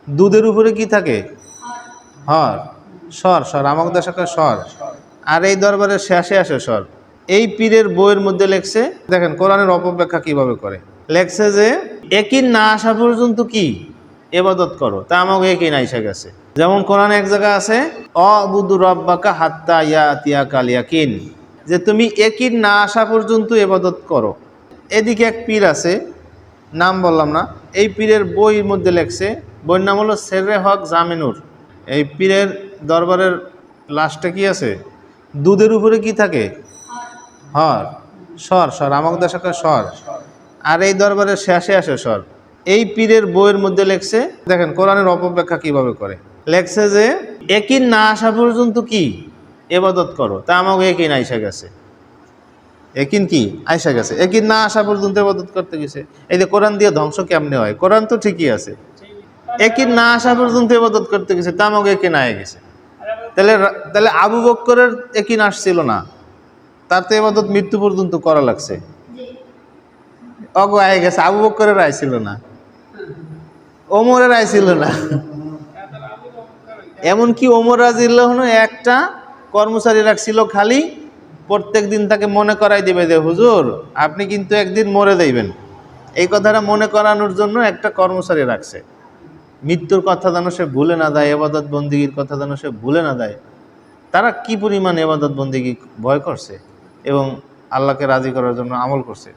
দুধের উপরে কি থাকে? হর। স্বর, স্বর আমাদের দেশে স্বর। আর এই দরবারের শেষে আসে স্বর। এই পীরের বইয়ের মধ্যে লেখছে, দেখেন কোরআনের অপব্যাখ্যা কিভাবে করে। লেখছে যে একিন না আসা পর্যন্ত কি ইবাদত করো, তা আমাকে একিন আইসা গেছে। যেমন কোরআনে এক জায়গা আছে অবুদু রব্বাকা হাত্তা ইয়াতিয়াকাল ইয়াকিন, যে তুমি একিন না আসা পর্যন্ত ইবাদত করো। এদিকে এক পীর আছে, নাম বললাম না, এই পীরের বইয়ের মধ্যে লেখছে, বইয়ের নাম হলো সেরে হক জামিনুর। এই পীরের দরবারের লাস্টে কি আছে? দুধের উপরে কি থাকে? হর। স্বর, স্বর আমাদের দেশে স্বর। আর এই দরবারের শেষে আসে স্বর। এই পীরের বইয়ের মধ্যে লেখছে, দেখেন কোরআনের অপব্যাখ্যা কিভাবে করে। লেখছে যে একিন না আসা পর্যন্ত কি ইবাদত করো, তা আমাকে একিন আইসা গেছে। একিন কি আইসা গেছে, একিন না আসা পর্যন্ত ইবাদত করতে গেছে। এই যে কোরআন দিয়ে ধ্বংস কেমনে হয়? কোরআন তো ঠিকই আছে, একিন না আসা পর্যন্ত ইবাদত করতে গেছে, তা আমাকে একিন আয় গেছে। তাহলে তাহলে আবু বক্করের একিন আসছিল না, তার তো ইবাদত মৃত্যু পর্যন্ত করা লাগছে। অগো আয় গেছে, আবু বক্করের আয় ছিল না, ওমরের আয় ছিল না। এমনকি ওমর রাদিয়াল্লাহু আনহু একটা কর্মচারী রাখছিল খালি, প্রত্যেক দিন তাকে মনে করাই দিবে যে হুজুর আপনি কিন্তু একদিন মরে যাইবেন, এই কথাটা মনে করানোর জন্য একটা কর্মচারী রাখছে। মৃত্যুর কথা যেন সে ভুলে না যায়, ইবাদত বন্দিগির কথা যেন সে ভুলে না যায়। তারা কি পরিমাণ ইবাদত বন্দিগি ভয় করছে এবং আল্লাহকে রাজি করার জন্য আমল করছে।